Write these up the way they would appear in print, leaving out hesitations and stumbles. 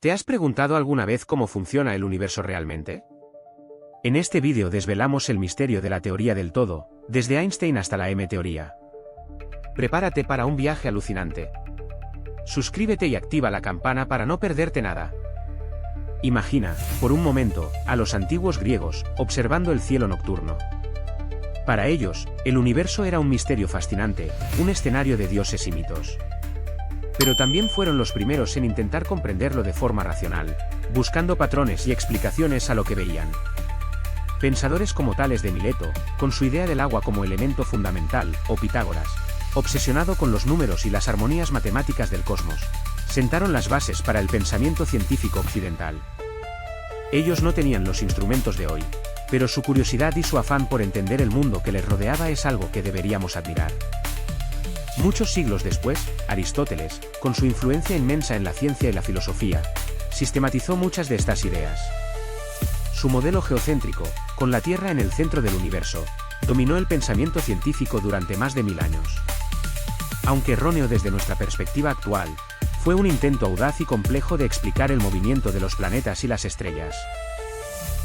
¿Te has preguntado alguna vez cómo funciona el universo realmente? En este vídeo desvelamos el misterio de la teoría del todo, desde Einstein hasta la M-teoría. Prepárate para un viaje alucinante. Suscríbete y activa la campana para no perderte nada. Imagina, por un momento, a los antiguos griegos, observando el cielo nocturno. Para ellos, el universo era un misterio fascinante, un escenario de dioses y mitos. Pero también fueron los primeros en intentar comprenderlo de forma racional, buscando patrones y explicaciones a lo que veían. Pensadores como Tales de Mileto, con su idea del agua como elemento fundamental, o Pitágoras, obsesionado con los números y las armonías matemáticas del cosmos, sentaron las bases para el pensamiento científico occidental. Ellos no tenían los instrumentos de hoy, pero su curiosidad y su afán por entender el mundo que les rodeaba es algo que deberíamos admirar. Muchos siglos después, Aristóteles, con su influencia inmensa en la ciencia y la filosofía, sistematizó muchas de estas ideas. Su modelo geocéntrico, con la Tierra en el centro del universo, dominó el pensamiento científico durante más de 1000 años. Aunque erróneo desde nuestra perspectiva actual, fue un intento audaz y complejo de explicar el movimiento de los planetas y las estrellas.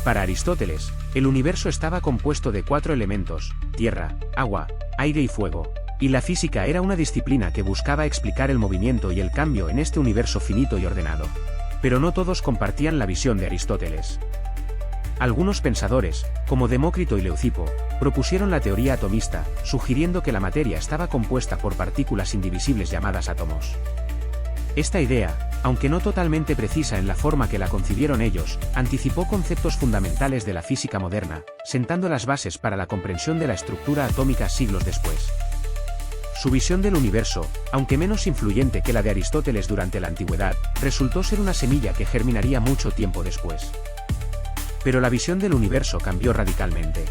Para Aristóteles, el universo estaba compuesto de 4 elementos: tierra, agua, aire y fuego, y la física era una disciplina que buscaba explicar el movimiento y el cambio en este universo finito y ordenado. Pero no todos compartían la visión de Aristóteles. Algunos pensadores, como Demócrito y Leucipo, propusieron la teoría atomista, sugiriendo que la materia estaba compuesta por partículas indivisibles llamadas átomos. Esta idea, aunque no totalmente precisa en la forma que la concibieron ellos, anticipó conceptos fundamentales de la física moderna, sentando las bases para la comprensión de la estructura atómica siglos después. Su visión del universo, aunque menos influyente que la de Aristóteles durante la antigüedad, resultó ser una semilla que germinaría mucho tiempo después. Pero la visión del universo cambió radicalmente.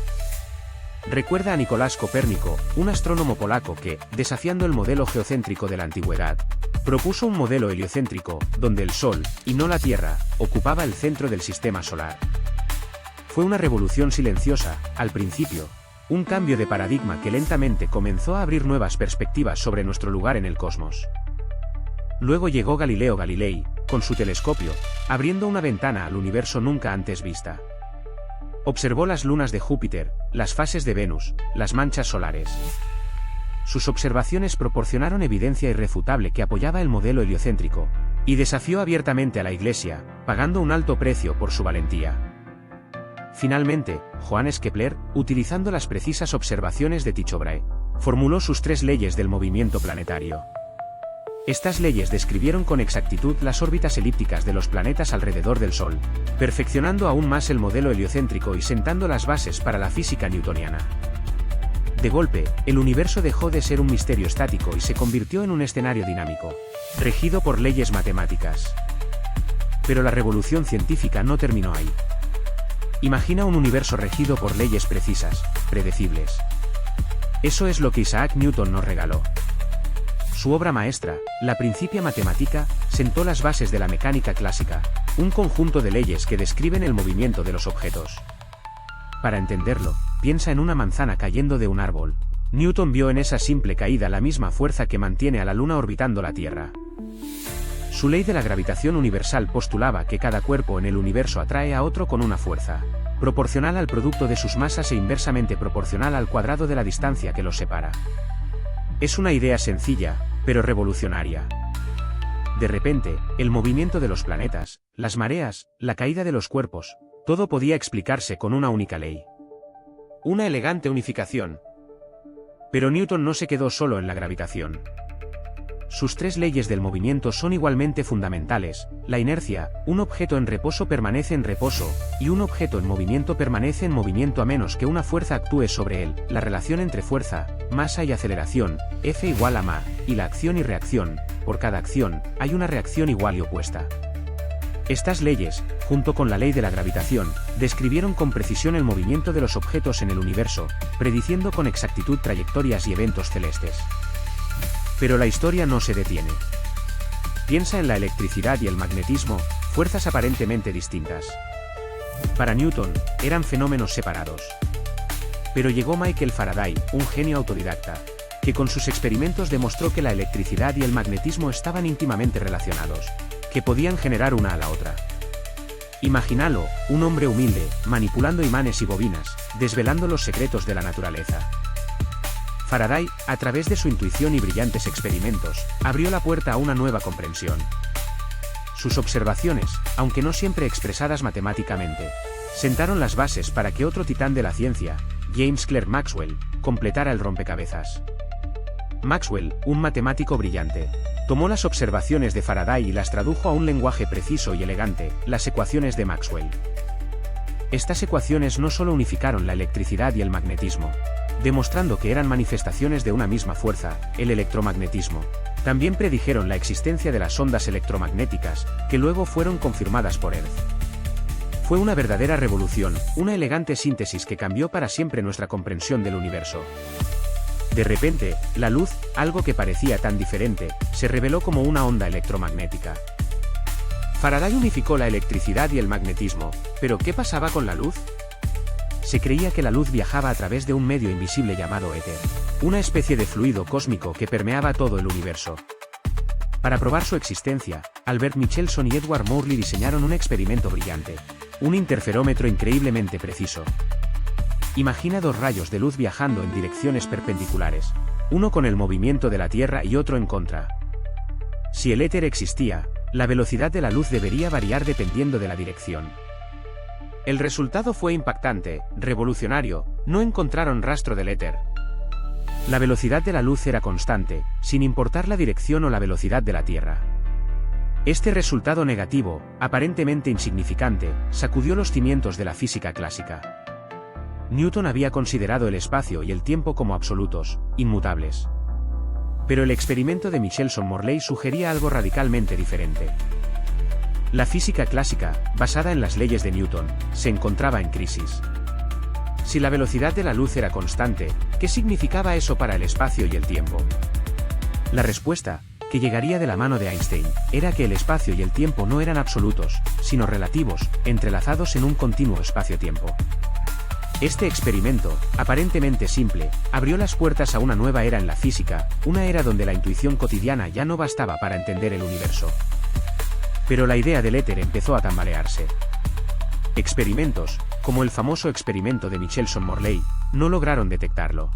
Recuerda a Nicolás Copérnico, un astrónomo polaco que, desafiando el modelo geocéntrico de la antigüedad, propuso un modelo heliocéntrico, donde el Sol, y no la Tierra, ocupaba el centro del sistema solar. Fue una revolución silenciosa, al principio, un cambio de paradigma que lentamente comenzó a abrir nuevas perspectivas sobre nuestro lugar en el cosmos. Luego llegó Galileo Galilei, con su telescopio, abriendo una ventana al universo nunca antes vista. Observó las lunas de Júpiter, las fases de Venus, las manchas solares. Sus observaciones proporcionaron evidencia irrefutable que apoyaba el modelo heliocéntrico, y desafió abiertamente a la Iglesia, pagando un alto precio por su valentía. Finalmente, Johannes Kepler, utilizando las precisas observaciones de Tycho Brahe, formuló sus 3 leyes del movimiento planetario. Estas leyes describieron con exactitud las órbitas elípticas de los planetas alrededor del Sol, perfeccionando aún más el modelo heliocéntrico y sentando las bases para la física newtoniana. De golpe, el universo dejó de ser un misterio estático y se convirtió en un escenario dinámico, regido por leyes matemáticas. Pero la revolución científica no terminó ahí. Imagina un universo regido por leyes precisas, predecibles. Eso es lo que Isaac Newton nos regaló. Su obra maestra, la Principia Mathematica, sentó las bases de la mecánica clásica, un conjunto de leyes que describen el movimiento de los objetos. Para entenderlo, piensa en una manzana cayendo de un árbol. Newton vio en esa simple caída la misma fuerza que mantiene a la Luna orbitando la Tierra. Su ley de la gravitación universal postulaba que cada cuerpo en el universo atrae a otro con una fuerza proporcional al producto de sus masas e inversamente proporcional al cuadrado de la distancia que los separa. Es una idea sencilla, pero revolucionaria. De repente, el movimiento de los planetas, las mareas, la caída de los cuerpos, todo podía explicarse con una única ley. Una elegante unificación. Pero Newton no se quedó solo en la gravitación. Sus 3 leyes del movimiento son igualmente fundamentales: la inercia, un objeto en reposo permanece en reposo, y un objeto en movimiento permanece en movimiento a menos que una fuerza actúe sobre él; la relación entre fuerza, masa y aceleración, F igual a ma, y la acción y reacción; por cada acción, hay una reacción igual y opuesta. Estas leyes, junto con la ley de la gravitación, describieron con precisión el movimiento de los objetos en el universo, prediciendo con exactitud trayectorias y eventos celestes. Pero la historia no se detiene. Piensa en la electricidad y el magnetismo, fuerzas aparentemente distintas. Para Newton, eran fenómenos separados. Pero llegó Michael Faraday, un genio autodidacta, que con sus experimentos demostró que la electricidad y el magnetismo estaban íntimamente relacionados, que podían generar una a la otra. Imagínalo, un hombre humilde, manipulando imanes y bobinas, desvelando los secretos de la naturaleza. Faraday, a través de su intuición y brillantes experimentos, abrió la puerta a una nueva comprensión. Sus observaciones, aunque no siempre expresadas matemáticamente, sentaron las bases para que otro titán de la ciencia, James Clerk Maxwell, completara el rompecabezas. Maxwell, un matemático brillante, tomó las observaciones de Faraday y las tradujo a un lenguaje preciso y elegante, las ecuaciones de Maxwell. Estas ecuaciones no solo unificaron la electricidad y el magnetismo, demostrando que eran manifestaciones de una misma fuerza, el electromagnetismo, también predijeron la existencia de las ondas electromagnéticas, que luego fueron confirmadas por Hertz. Fue una verdadera revolución, una elegante síntesis que cambió para siempre nuestra comprensión del universo. De repente, la luz, algo que parecía tan diferente, se reveló como una onda electromagnética. Faraday unificó la electricidad y el magnetismo, pero ¿qué pasaba con la luz? Se creía que la luz viajaba a través de un medio invisible llamado éter, una especie de fluido cósmico que permeaba todo el universo. Para probar su existencia, Albert Michelson y Edward Morley diseñaron un experimento brillante, un interferómetro increíblemente preciso. Imagina dos rayos de luz viajando en direcciones perpendiculares, uno con el movimiento de la Tierra y otro en contra. Si el éter existía, la velocidad de la luz debería variar dependiendo de la dirección. El resultado fue impactante, revolucionario, no encontraron rastro del éter. La velocidad de la luz era constante, sin importar la dirección o la velocidad de la Tierra. Este resultado negativo, aparentemente insignificante, sacudió los cimientos de la física clásica. Newton había considerado el espacio y el tiempo como absolutos, inmutables. Pero el experimento de Michelson-Morley sugería algo radicalmente diferente. La física clásica, basada en las leyes de Newton, se encontraba en crisis. Si la velocidad de la luz era constante, ¿qué significaba eso para el espacio y el tiempo? La respuesta, que llegaría de la mano de Einstein, era que el espacio y el tiempo no eran absolutos, sino relativos, entrelazados en un continuo espacio-tiempo. Este experimento, aparentemente simple, abrió las puertas a una nueva era en la física, una era donde la intuición cotidiana ya no bastaba para entender el universo. Pero la idea del éter empezó a tambalearse. Experimentos, como el famoso experimento de Michelson-Morley, no lograron detectarlo.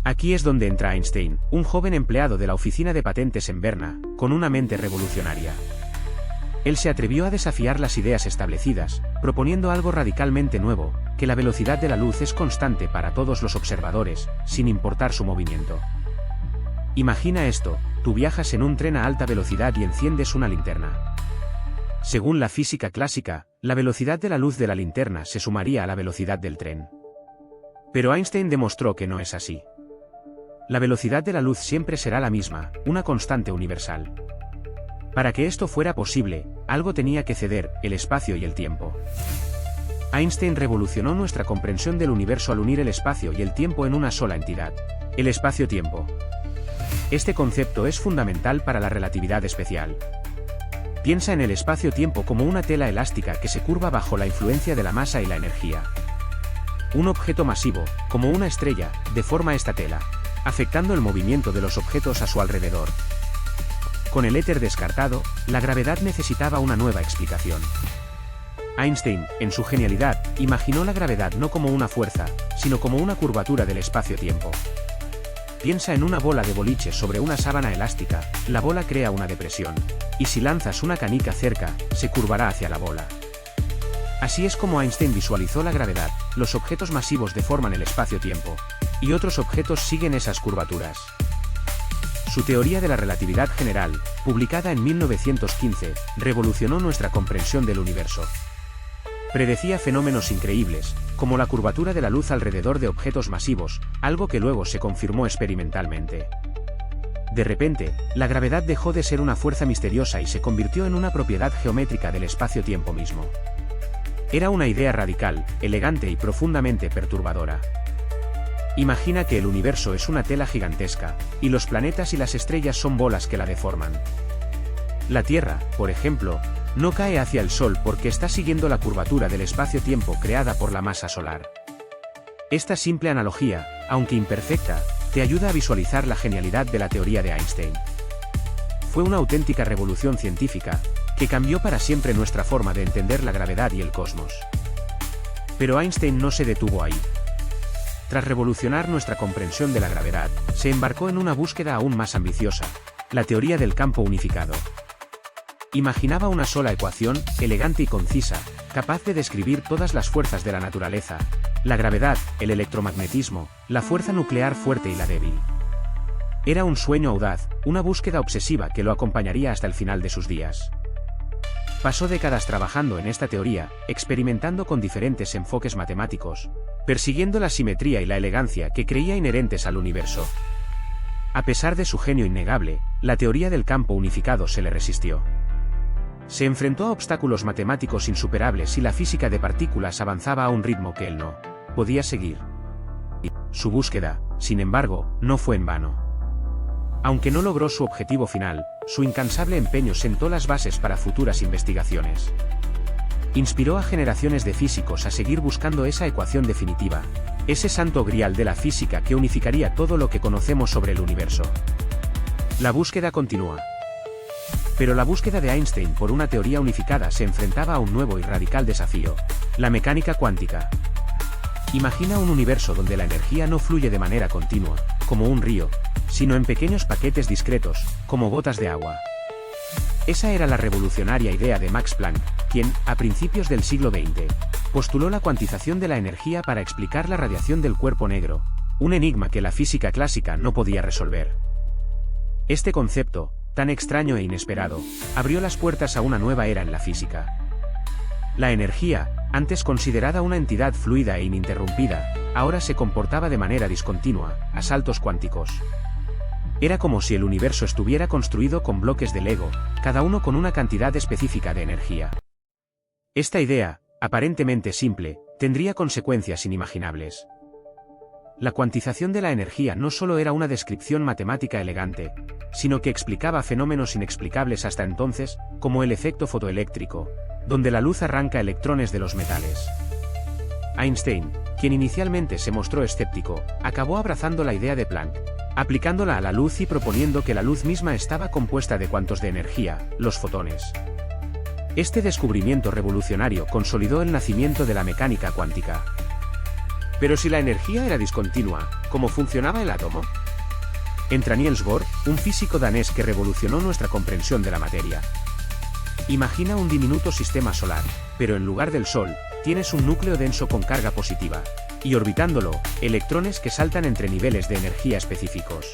Aquí es donde entra Einstein, un joven empleado de la oficina de patentes en Berna, con una mente revolucionaria. Él se atrevió a desafiar las ideas establecidas, proponiendo algo radicalmente nuevo, que la velocidad de la luz es constante para todos los observadores, sin importar su movimiento. Imagina esto, tú viajas en un tren a alta velocidad y enciendes una linterna. Según la física clásica, la velocidad de la luz de la linterna se sumaría a la velocidad del tren. Pero Einstein demostró que no es así. La velocidad de la luz siempre será la misma, una constante universal. Para que esto fuera posible, algo tenía que ceder, el espacio y el tiempo. Einstein revolucionó nuestra comprensión del universo al unir el espacio y el tiempo en una sola entidad, el espacio-tiempo. Este concepto es fundamental para la relatividad especial. Piensa en el espacio-tiempo como una tela elástica que se curva bajo la influencia de la masa y la energía. Un objeto masivo, como una estrella, deforma esta tela, afectando el movimiento de los objetos a su alrededor. Con el éter descartado, la gravedad necesitaba una nueva explicación. Einstein, en su genialidad, imaginó la gravedad no como una fuerza, sino como una curvatura del espacio-tiempo. Piensa en una bola de boliche sobre una sábana elástica, la bola crea una depresión, y si lanzas una canica cerca, se curvará hacia la bola. Así es como Einstein visualizó la gravedad, los objetos masivos deforman el espacio-tiempo, y otros objetos siguen esas curvaturas. Su teoría de la relatividad general, publicada en 1915, revolucionó nuestra comprensión del universo. Predecía fenómenos increíbles, como la curvatura de la luz alrededor de objetos masivos, algo que luego se confirmó experimentalmente. De repente, la gravedad dejó de ser una fuerza misteriosa y se convirtió en una propiedad geométrica del espacio-tiempo mismo. Era una idea radical, elegante y profundamente perturbadora. Imagina que el universo es una tela gigantesca, y los planetas y las estrellas son bolas que la deforman. La Tierra, por ejemplo, no cae hacia el Sol porque está siguiendo la curvatura del espacio-tiempo creada por la masa solar. Esta simple analogía, aunque imperfecta, te ayuda a visualizar la genialidad de la teoría de Einstein. fue una auténtica revolución científica, que cambió para siempre nuestra forma de entender la gravedad y el cosmos. Pero Einstein no se detuvo ahí. Tras revolucionar nuestra comprensión de la gravedad, se embarcó en una búsqueda aún más ambiciosa, la teoría del campo unificado. Imaginaba una sola ecuación, elegante y concisa, capaz de describir todas las fuerzas de la naturaleza: la gravedad, el electromagnetismo, la fuerza nuclear fuerte y la débil. Era un sueño audaz, una búsqueda obsesiva que lo acompañaría hasta el final de sus días. Pasó décadas trabajando en esta teoría, experimentando con diferentes enfoques matemáticos, persiguiendo la simetría y la elegancia que creía inherentes al universo. A pesar de su genio innegable, la teoría del campo unificado se le resistió. Se enfrentó a obstáculos matemáticos insuperables y la física de partículas avanzaba a un ritmo que él no podía seguir. Su búsqueda, sin embargo, no fue en vano. Aunque no logró su objetivo final, su incansable empeño sentó las bases para futuras investigaciones. Inspiró a generaciones de físicos a seguir buscando esa ecuación definitiva, ese santo grial de la física que unificaría todo lo que conocemos sobre el universo. La búsqueda continúa. Pero la búsqueda de Einstein por una teoría unificada se enfrentaba a un nuevo y radical desafío: la mecánica cuántica. Imagina un universo donde la energía no fluye de manera continua, como un río, sino en pequeños paquetes discretos, como gotas de agua. Esa era la revolucionaria idea de Max Planck, quien, a principios del siglo XX, postuló la cuantización de la energía para explicar la radiación del cuerpo negro, un enigma que la física clásica no podía resolver. Este concepto, tan extraño e inesperado, abrió las puertas a una nueva era en la física. La energía, antes considerada una entidad fluida e ininterrumpida, ahora se comportaba de manera discontinua, a saltos cuánticos. Era como si el universo estuviera construido con bloques de Lego, cada uno con una cantidad específica de energía. Esta idea, aparentemente simple, tendría consecuencias inimaginables. La cuantización de la energía no solo era una descripción matemática elegante, sino que explicaba fenómenos inexplicables hasta entonces, como el efecto fotoeléctrico, donde la luz arranca electrones de los metales. Einstein, quien inicialmente se mostró escéptico, acabó abrazando la idea de Planck, aplicándola a la luz y proponiendo que la luz misma estaba compuesta de cuantos de energía, los fotones. Este descubrimiento revolucionario consolidó el nacimiento de la mecánica cuántica. Pero si la energía era discontinua, ¿cómo funcionaba el átomo? Entra Niels Bohr, un físico danés que revolucionó nuestra comprensión de la materia. Imagina un diminuto sistema solar, pero en lugar del Sol, tienes un núcleo denso con carga positiva, y orbitándolo, electrones que saltan entre niveles de energía específicos.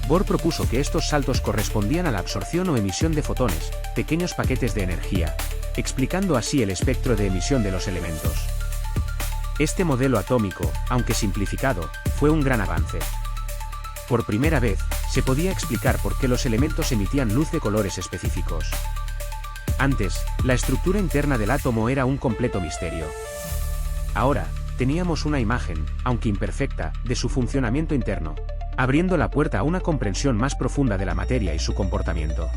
Bohr propuso que estos saltos correspondían a la absorción o emisión de fotones, pequeños paquetes de energía, explicando así el espectro de emisión de los elementos. Este modelo atómico, aunque simplificado, fue un gran avance. Por primera vez, se podía explicar por qué los elementos emitían luz de colores específicos. Antes, la estructura interna del átomo era un completo misterio. Ahora, teníamos una imagen, aunque imperfecta, de su funcionamiento interno, abriendo la puerta a una comprensión más profunda de la materia y su comportamiento.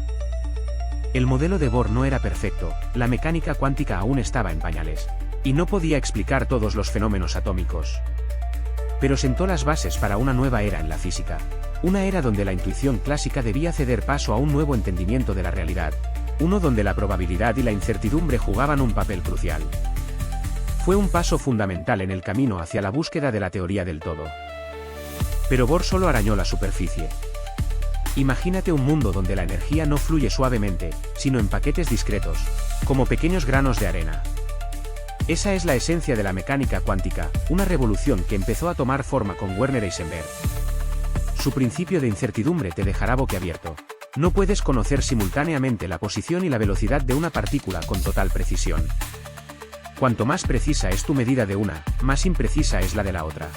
El modelo de Bohr no era perfecto, la mecánica cuántica aún estaba en pañales, y no podía explicar todos los fenómenos atómicos. Pero sentó las bases para una nueva era en la física, una era donde la intuición clásica debía ceder paso a un nuevo entendimiento de la realidad, uno donde la probabilidad y la incertidumbre jugaban un papel crucial. Fue un paso fundamental en el camino hacia la búsqueda de la teoría del todo. Pero Bohr solo arañó la superficie. Imagínate un mundo donde la energía no fluye suavemente, sino en paquetes discretos, como pequeños granos de arena. Esa es la esencia de la mecánica cuántica, una revolución que empezó a tomar forma con Werner Heisenberg. Su principio de incertidumbre te dejará boquiabierto. No puedes conocer simultáneamente la posición y la velocidad de una partícula con total precisión. Cuanto más precisa es tu medida de una, más imprecisa es la de la otra.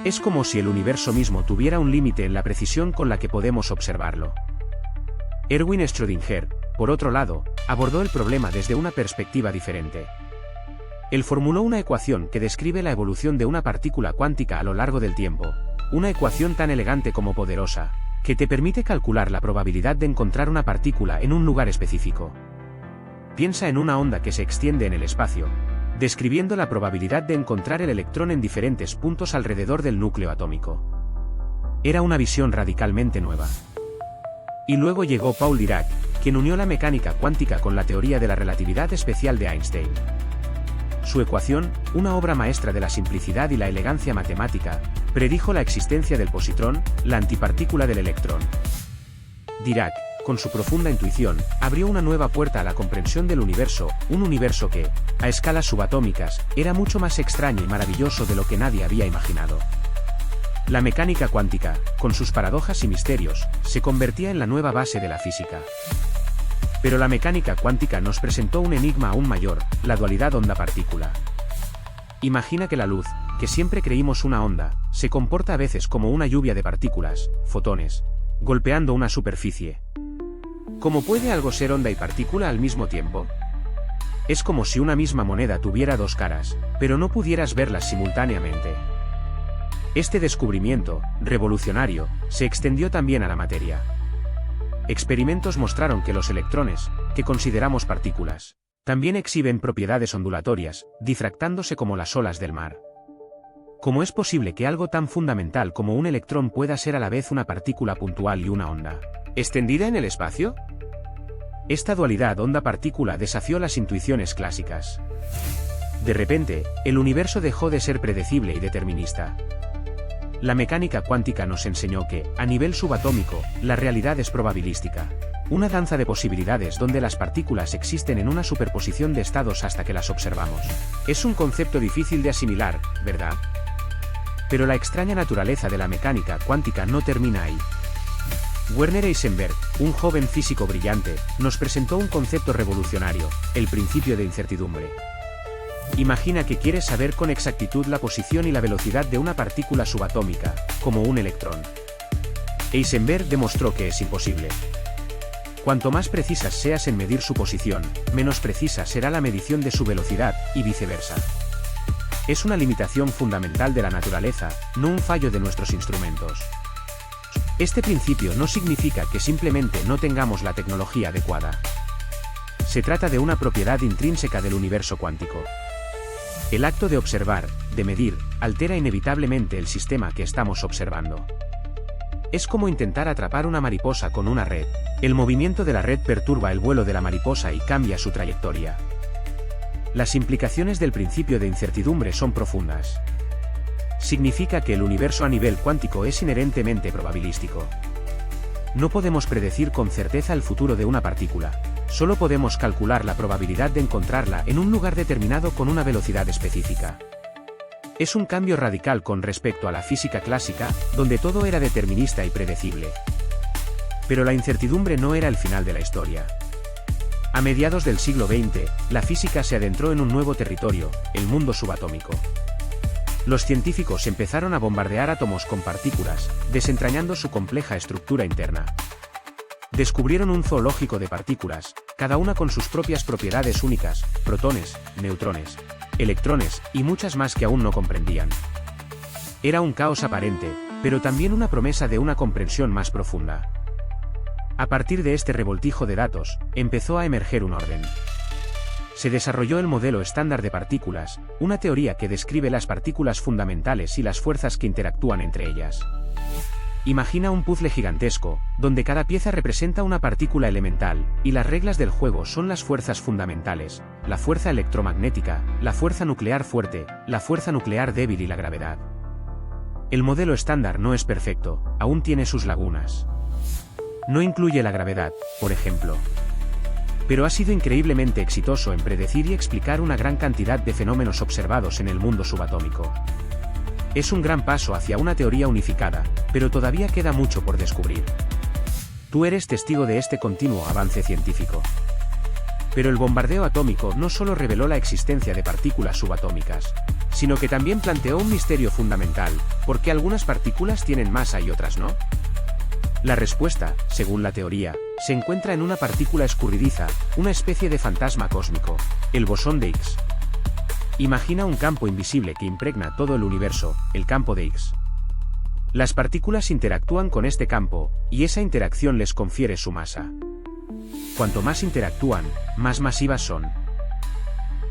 Es como si el universo mismo tuviera un límite en la precisión con la que podemos observarlo. Erwin Schrödinger, por otro lado, abordó el problema desde una perspectiva diferente. Él formuló una ecuación que describe la evolución de una partícula cuántica a lo largo del tiempo, una ecuación tan elegante como poderosa, que te permite calcular la probabilidad de encontrar una partícula en un lugar específico. Piensa en una onda que se extiende en el espacio, describiendo la probabilidad de encontrar el electrón en diferentes puntos alrededor del núcleo atómico. Era una visión radicalmente nueva. Y luego llegó Paul Dirac, quien unió la mecánica cuántica con la teoría de la relatividad especial de Einstein. Su ecuación, una obra maestra de la simplicidad y la elegancia matemática, predijo la existencia del positrón, la antipartícula del electrón. Dirac, con su profunda intuición, abrió una nueva puerta a la comprensión del universo, un universo que, a escalas subatómicas, era mucho más extraño y maravilloso de lo que nadie había imaginado. La mecánica cuántica, con sus paradojas y misterios, se convertía en la nueva base de la física. Pero la mecánica cuántica nos presentó un enigma aún mayor, la dualidad onda-partícula. Imagina que la luz, que siempre creímos una onda, se comporta a veces como una lluvia de partículas, fotones, golpeando una superficie. ¿Cómo puede algo ser onda y partícula al mismo tiempo? Es como si una misma moneda tuviera dos caras, pero no pudieras verlas simultáneamente. Este descubrimiento, revolucionario, se extendió también a la materia. Experimentos mostraron que los electrones, que consideramos partículas, también exhiben propiedades ondulatorias, difractándose como las olas del mar. ¿Cómo es posible que algo tan fundamental como un electrón pueda ser a la vez una partícula puntual y una onda extendida en el espacio? Esta dualidad onda-partícula desafió las intuiciones clásicas. De repente, el universo dejó de ser predecible y determinista. La mecánica cuántica nos enseñó que, a nivel subatómico, la realidad es probabilística. Una danza de posibilidades donde las partículas existen en una superposición de estados hasta que las observamos. Es un concepto difícil de asimilar, ¿verdad? Pero la extraña naturaleza de la mecánica cuántica no termina ahí. Werner Heisenberg, un joven físico brillante, nos presentó un concepto revolucionario, el principio de incertidumbre. Imagina que quieres saber con exactitud la posición y la velocidad de una partícula subatómica, como un electrón. Heisenberg demostró que es imposible. Cuanto más precisas seas en medir su posición, menos precisa será la medición de su velocidad, y viceversa. Es una limitación fundamental de la naturaleza, no un fallo de nuestros instrumentos. Este principio no significa que simplemente no tengamos la tecnología adecuada. Se trata de una propiedad intrínseca del universo cuántico. El acto de observar, de medir, altera inevitablemente el sistema que estamos observando. Es como intentar atrapar una mariposa con una red. El movimiento de la red perturba el vuelo de la mariposa y cambia su trayectoria. Las implicaciones del principio de incertidumbre son profundas. Significa que el universo a nivel cuántico es inherentemente probabilístico. No podemos predecir con certeza el futuro de una partícula, solo podemos calcular la probabilidad de encontrarla en un lugar determinado con una velocidad específica. Es un cambio radical con respecto a la física clásica, donde todo era determinista y predecible. Pero la incertidumbre no era el final de la historia. A mediados del siglo XX, la física se adentró en un nuevo territorio, el mundo subatómico. Los científicos empezaron a bombardear átomos con partículas, desentrañando su compleja estructura interna. Descubrieron un zoológico de partículas, cada una con sus propias propiedades únicas, protones, neutrones, electrones, y muchas más que aún no comprendían. Era un caos aparente, pero también una promesa de una comprensión más profunda. A partir de este revoltijo de datos, empezó a emerger un orden. Se desarrolló el modelo estándar de partículas, una teoría que describe las partículas fundamentales y las fuerzas que interactúan entre ellas. Imagina un puzzle gigantesco, donde cada pieza representa una partícula elemental, y las reglas del juego son las fuerzas fundamentales, la fuerza electromagnética, la fuerza nuclear fuerte, la fuerza nuclear débil y la gravedad. El modelo estándar no es perfecto, aún tiene sus lagunas. No incluye la gravedad, por ejemplo. Pero ha sido increíblemente exitoso en predecir y explicar una gran cantidad de fenómenos observados en el mundo subatómico. Es un gran paso hacia una teoría unificada, pero todavía queda mucho por descubrir. Tú eres testigo de este continuo avance científico. Pero el bombardeo atómico no solo reveló la existencia de partículas subatómicas, sino que también planteó un misterio fundamental: ¿por qué algunas partículas tienen masa y otras no? La respuesta, según la teoría, se encuentra en una partícula escurridiza, una especie de fantasma cósmico, el bosón de Higgs. Imagina un campo invisible que impregna todo el universo, el campo de Higgs. Las partículas interactúan con este campo, y esa interacción les confiere su masa. Cuanto más interactúan, más masivas son.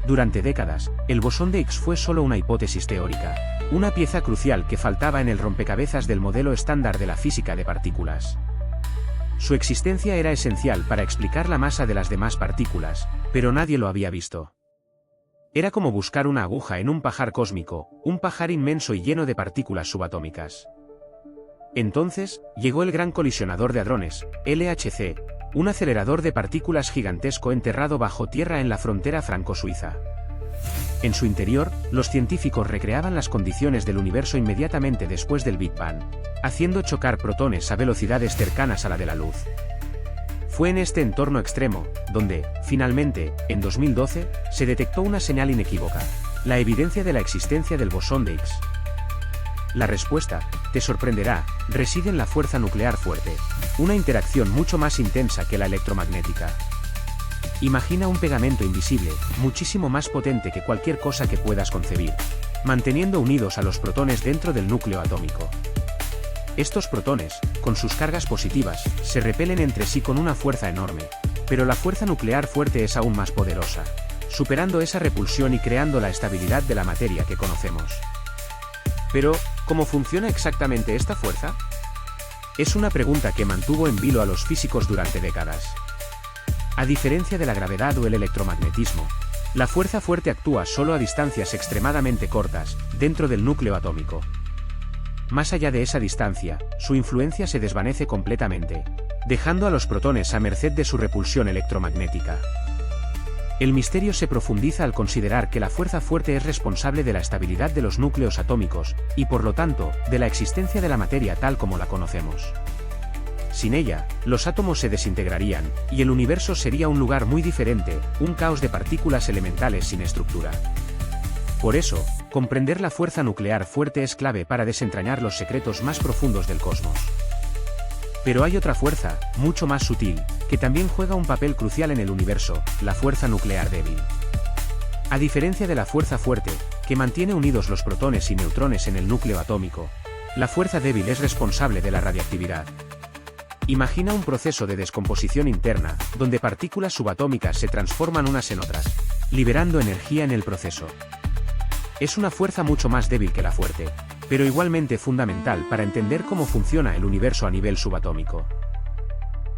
Durante décadas, el bosón de Higgs fue solo una hipótesis teórica, una pieza crucial que faltaba en el rompecabezas del modelo estándar de la física de partículas. Su existencia era esencial para explicar la masa de las demás partículas, pero nadie lo había visto. Era como buscar una aguja en un pajar cósmico, un pajar inmenso y lleno de partículas subatómicas. Entonces, llegó el Gran Colisionador de Hadrones, LHC, un acelerador de partículas gigantesco enterrado bajo tierra en la frontera franco-suiza. En su interior, los científicos recreaban las condiciones del universo inmediatamente después del Big Bang, haciendo chocar protones a velocidades cercanas a la de la luz. Fue en este entorno extremo, donde, finalmente, en 2012, se detectó una señal inequívoca, la evidencia de la existencia del bosón de Higgs. La respuesta, te sorprenderá, reside en la fuerza nuclear fuerte, una interacción mucho más intensa que la electromagnética. Imagina un pegamento invisible, muchísimo más potente que cualquier cosa que puedas concebir, manteniendo unidos a los protones dentro del núcleo atómico. Estos protones, con sus cargas positivas, se repelen entre sí con una fuerza enorme, pero la fuerza nuclear fuerte es aún más poderosa, superando esa repulsión y creando la estabilidad de la materia que conocemos. Pero, ¿cómo funciona exactamente esta fuerza? Es una pregunta que mantuvo en vilo a los físicos durante décadas. A diferencia de la gravedad o el electromagnetismo, la fuerza fuerte actúa solo a distancias extremadamente cortas, dentro del núcleo atómico. Más allá de esa distancia, su influencia se desvanece completamente, dejando a los protones a merced de su repulsión electromagnética. El misterio se profundiza al considerar que la fuerza fuerte es responsable de la estabilidad de los núcleos atómicos, y por lo tanto, de la existencia de la materia tal como la conocemos. Sin ella, los átomos se desintegrarían, y el universo sería un lugar muy diferente, un caos de partículas elementales sin estructura. Por eso, comprender la fuerza nuclear fuerte es clave para desentrañar los secretos más profundos del cosmos. Pero hay otra fuerza, mucho más sutil, que también juega un papel crucial en el universo, la fuerza nuclear débil. A diferencia de la fuerza fuerte, que mantiene unidos los protones y neutrones en el núcleo atómico, la fuerza débil es responsable de la radiactividad. Imagina un proceso de descomposición interna, donde partículas subatómicas se transforman unas en otras, liberando energía en el proceso. Es una fuerza mucho más débil que la fuerte, pero igualmente fundamental para entender cómo funciona el universo a nivel subatómico.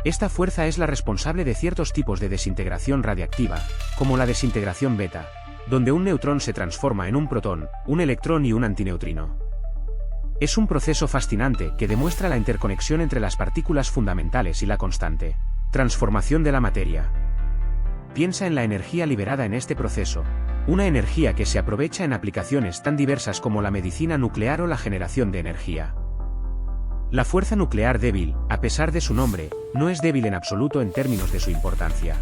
Esta fuerza es la responsable de ciertos tipos de desintegración radiactiva, como la desintegración beta, donde un neutrón se transforma en un protón, un electrón y un antineutrino. Es un proceso fascinante que demuestra la interconexión entre las partículas fundamentales y la constante transformación de la materia. Piensa en la energía liberada en este proceso, una energía que se aprovecha en aplicaciones tan diversas como la medicina nuclear o la generación de energía. La fuerza nuclear débil, a pesar de su nombre, no es débil en absoluto en términos de su importancia.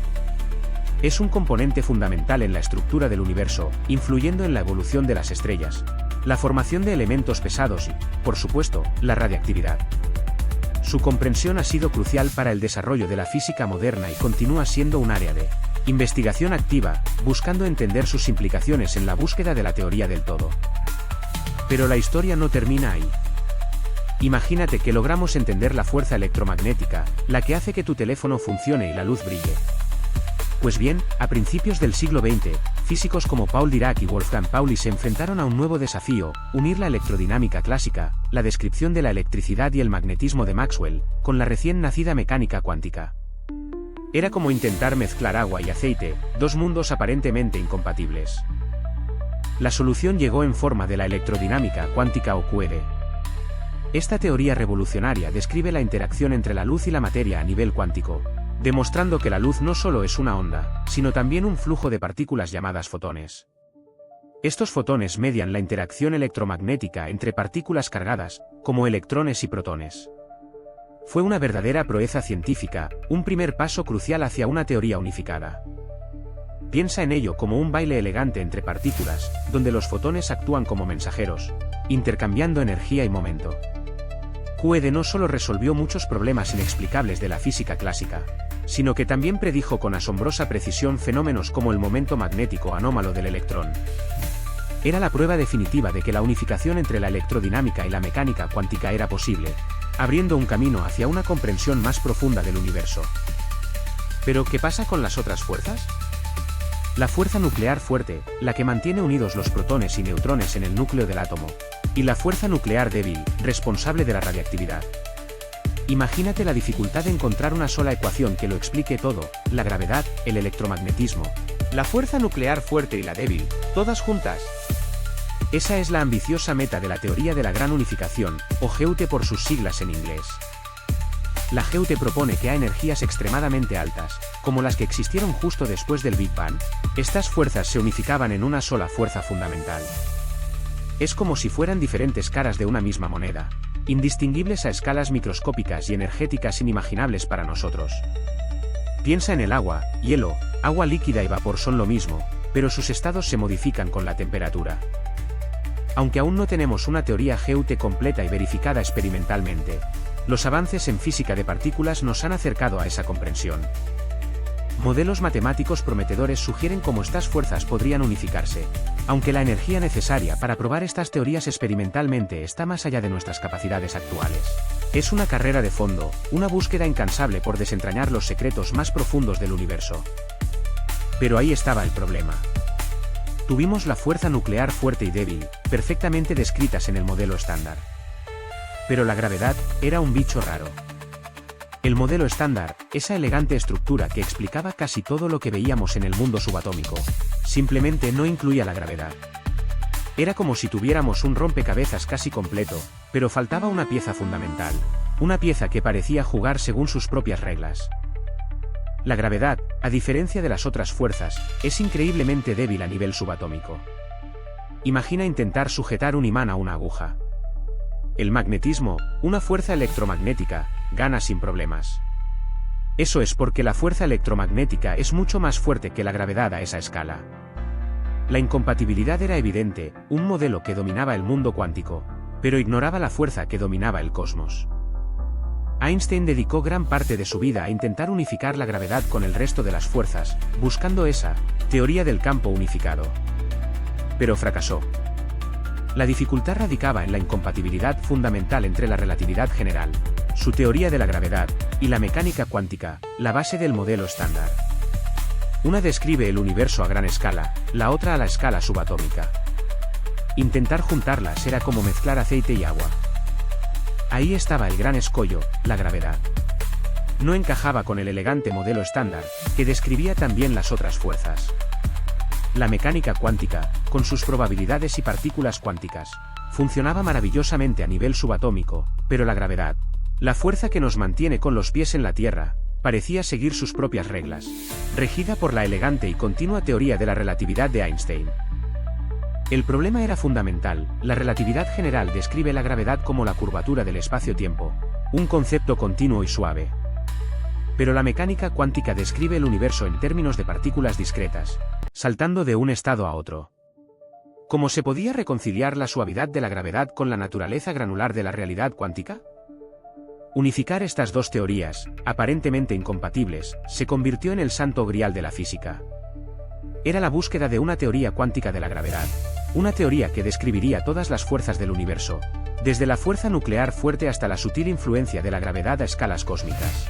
Es un componente fundamental en la estructura del universo, influyendo en la evolución de las estrellas, la formación de elementos pesados y, por supuesto, la radiactividad. Su comprensión ha sido crucial para el desarrollo de la física moderna y continúa siendo un área de investigación activa, buscando entender sus implicaciones en la búsqueda de la teoría del todo. Pero la historia no termina ahí. Imagínate que logramos entender la fuerza electromagnética, la que hace que tu teléfono funcione y la luz brille. Pues bien, a principios del siglo XX, físicos como Paul Dirac y Wolfgang Pauli se enfrentaron a un nuevo desafío, unir la electrodinámica clásica, la descripción de la electricidad y el magnetismo de Maxwell, con la recién nacida mecánica cuántica. Era como intentar mezclar agua y aceite, dos mundos aparentemente incompatibles. La solución llegó en forma de la electrodinámica cuántica o QED. Esta teoría revolucionaria describe la interacción entre la luz y la materia a nivel cuántico, demostrando que la luz no solo es una onda, sino también un flujo de partículas llamadas fotones. Estos fotones median la interacción electromagnética entre partículas cargadas, como electrones y protones. Fue una verdadera proeza científica, un primer paso crucial hacia una teoría unificada. Piensa en ello como un baile elegante entre partículas, donde los fotones actúan como mensajeros, intercambiando energía y momento. QED no solo resolvió muchos problemas inexplicables de la física clásica, sino que también predijo con asombrosa precisión fenómenos como el momento magnético anómalo del electrón. Era la prueba definitiva de que la unificación entre la electrodinámica y la mecánica cuántica era posible, abriendo un camino hacia una comprensión más profunda del universo. ¿Pero qué pasa con las otras fuerzas? La fuerza nuclear fuerte, la que mantiene unidos los protones y neutrones en el núcleo del átomo, y la fuerza nuclear débil, responsable de la radiactividad. Imagínate la dificultad de encontrar una sola ecuación que lo explique todo: la gravedad, el electromagnetismo, la fuerza nuclear fuerte y la débil, todas juntas. Esa es la ambiciosa meta de la teoría de la gran unificación, o GUT por sus siglas en inglés. La GUT propone que a energías extremadamente altas, como las que existieron justo después del Big Bang, estas fuerzas se unificaban en una sola fuerza fundamental. Es como si fueran diferentes caras de una misma moneda, indistinguibles a escalas microscópicas y energéticas inimaginables para nosotros. Piensa en el agua, hielo, agua líquida y vapor son lo mismo, pero sus estados se modifican con la temperatura. Aunque aún no tenemos una teoría GUT completa y verificada experimentalmente, los avances en física de partículas nos han acercado a esa comprensión. Modelos matemáticos prometedores sugieren cómo estas fuerzas podrían unificarse, aunque la energía necesaria para probar estas teorías experimentalmente está más allá de nuestras capacidades actuales. Es una carrera de fondo, una búsqueda incansable por desentrañar los secretos más profundos del universo. Pero ahí estaba el problema. Tuvimos la fuerza nuclear fuerte y débil, perfectamente descritas en el modelo estándar. Pero la gravedad era un bicho raro. El modelo estándar, esa elegante estructura que explicaba casi todo lo que veíamos en el mundo subatómico, simplemente no incluía la gravedad. Era como si tuviéramos un rompecabezas casi completo, pero faltaba una pieza fundamental, una pieza que parecía jugar según sus propias reglas. La gravedad, a diferencia de las otras fuerzas, es increíblemente débil a nivel subatómico. Imagina intentar sujetar un imán a una aguja. El magnetismo, una fuerza electromagnética, gana sin problemas. Eso es porque la fuerza electromagnética es mucho más fuerte que la gravedad a esa escala. La incompatibilidad era evidente, un modelo que dominaba el mundo cuántico, pero ignoraba la fuerza que dominaba el cosmos. Einstein dedicó gran parte de su vida a intentar unificar la gravedad con el resto de las fuerzas, buscando esa teoría del campo unificado. Pero fracasó. La dificultad radicaba en la incompatibilidad fundamental entre la relatividad general, su teoría de la gravedad, y la mecánica cuántica, la base del modelo estándar. Una describe el universo a gran escala, la otra a la escala subatómica. Intentar juntarlas era como mezclar aceite y agua. Ahí estaba el gran escollo, la gravedad. No encajaba con el elegante modelo estándar, que describía también las otras fuerzas. La mecánica cuántica, con sus probabilidades y partículas cuánticas, funcionaba maravillosamente a nivel subatómico, pero la gravedad, la fuerza que nos mantiene con los pies en la Tierra, parecía seguir sus propias reglas, regida por la elegante y continua teoría de la relatividad de Einstein. El problema era fundamental: la relatividad general describe la gravedad como la curvatura del espacio-tiempo, un concepto continuo y suave. Pero la mecánica cuántica describe el universo en términos de partículas discretas, saltando de un estado a otro. ¿Cómo se podía reconciliar la suavidad de la gravedad con la naturaleza granular de la realidad cuántica? Unificar estas dos teorías, aparentemente incompatibles, se convirtió en el santo grial de la física. Era la búsqueda de una teoría cuántica de la gravedad, una teoría que describiría todas las fuerzas del universo, desde la fuerza nuclear fuerte hasta la sutil influencia de la gravedad a escalas cósmicas.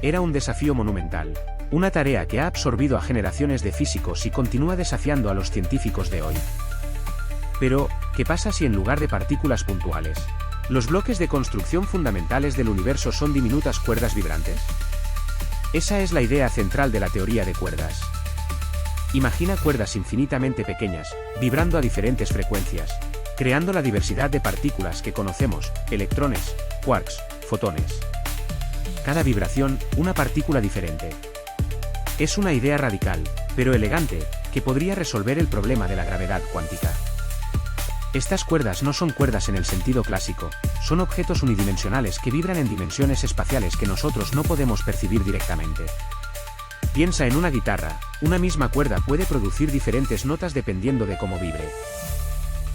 Era un desafío monumental, una tarea que ha absorbido a generaciones de físicos y continúa desafiando a los científicos de hoy. Pero, ¿qué pasa si en lugar de partículas puntuales, los bloques de construcción fundamentales del universo son diminutas cuerdas vibrantes? Esa es la idea central de la teoría de cuerdas. Imagina cuerdas infinitamente pequeñas, vibrando a diferentes frecuencias, creando la diversidad de partículas que conocemos: electrones, quarks, fotones. Cada vibración, una partícula diferente. Es una idea radical, pero elegante, que podría resolver el problema de la gravedad cuántica. Estas cuerdas no son cuerdas en el sentido clásico, son objetos unidimensionales que vibran en dimensiones espaciales que nosotros no podemos percibir directamente. Piensa en una guitarra, una misma cuerda puede producir diferentes notas dependiendo de cómo vibre.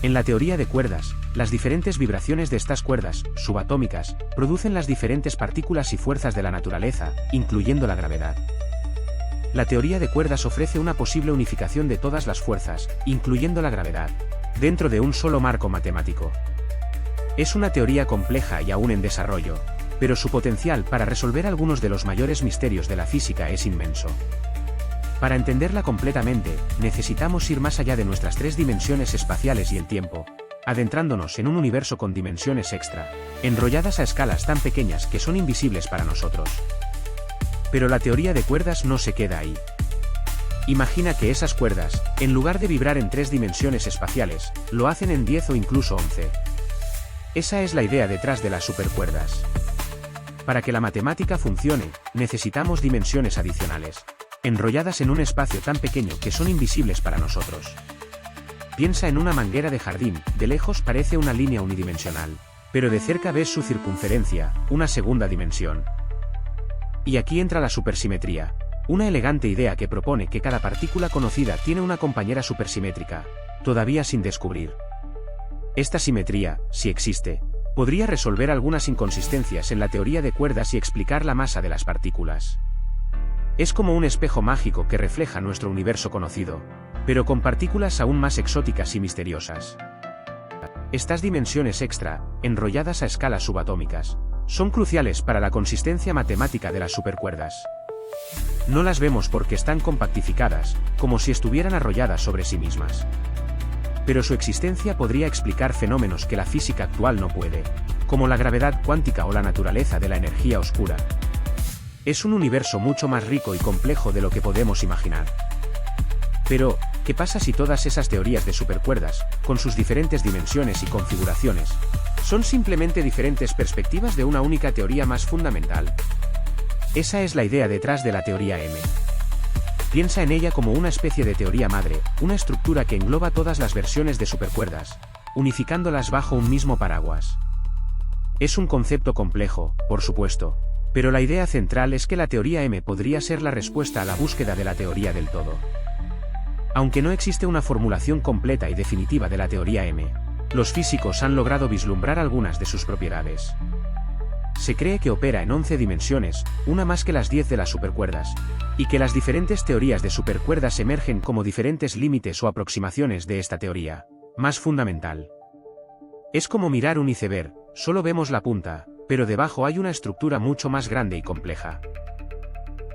En la teoría de cuerdas, las diferentes vibraciones de estas cuerdas, subatómicas, producen las diferentes partículas y fuerzas de la naturaleza, incluyendo la gravedad. La teoría de cuerdas ofrece una posible unificación de todas las fuerzas, incluyendo la gravedad, dentro de un solo marco matemático. Es una teoría compleja y aún en desarrollo, pero su potencial para resolver algunos de los mayores misterios de la física es inmenso. Para entenderla completamente, necesitamos ir más allá de nuestras tres dimensiones espaciales y el tiempo, adentrándonos en un universo con dimensiones extra, enrolladas a escalas tan pequeñas que son invisibles para nosotros. Pero la teoría de cuerdas no se queda ahí. Imagina que esas cuerdas, en lugar de vibrar en 3 dimensiones espaciales, lo hacen en 10 o incluso 11. Esa es la idea detrás de las supercuerdas. Para que la matemática funcione, necesitamos dimensiones adicionales, enrolladas en un espacio tan pequeño que son invisibles para nosotros. Piensa en una manguera de jardín, de lejos parece una línea unidimensional, pero de cerca ves su circunferencia, una segunda dimensión. Y aquí entra la supersimetría, una elegante idea que propone que cada partícula conocida tiene una compañera supersimétrica, todavía sin descubrir. Esta simetría, si existe, podría resolver algunas inconsistencias en la teoría de cuerdas y explicar la masa de las partículas. Es como un espejo mágico que refleja nuestro universo conocido, pero con partículas aún más exóticas y misteriosas. Estas dimensiones extra, enrolladas a escalas subatómicas, son cruciales para la consistencia matemática de las supercuerdas. No las vemos porque están compactificadas, como si estuvieran arrolladas sobre sí mismas. Pero su existencia podría explicar fenómenos que la física actual no puede, como la gravedad cuántica o la naturaleza de la energía oscura. Es un universo mucho más rico y complejo de lo que podemos imaginar. Pero, ¿qué pasa si todas esas teorías de supercuerdas, con sus diferentes dimensiones y configuraciones, son simplemente diferentes perspectivas de una única teoría más fundamental? Esa es la idea detrás de la teoría M. Piensa en ella como una especie de teoría madre, una estructura que engloba todas las versiones de supercuerdas, unificándolas bajo un mismo paraguas. Es un concepto complejo, por supuesto, pero la idea central es que la teoría M podría ser la respuesta a la búsqueda de la teoría del todo. Aunque no existe una formulación completa y definitiva de la teoría M, los físicos han logrado vislumbrar algunas de sus propiedades. Se cree que opera en 11 dimensiones, una más que las 10 de las supercuerdas, y que las diferentes teorías de supercuerdas emergen como diferentes límites o aproximaciones de esta teoría, más fundamental. Es como mirar un iceberg, solo vemos la punta, pero debajo hay una estructura mucho más grande y compleja.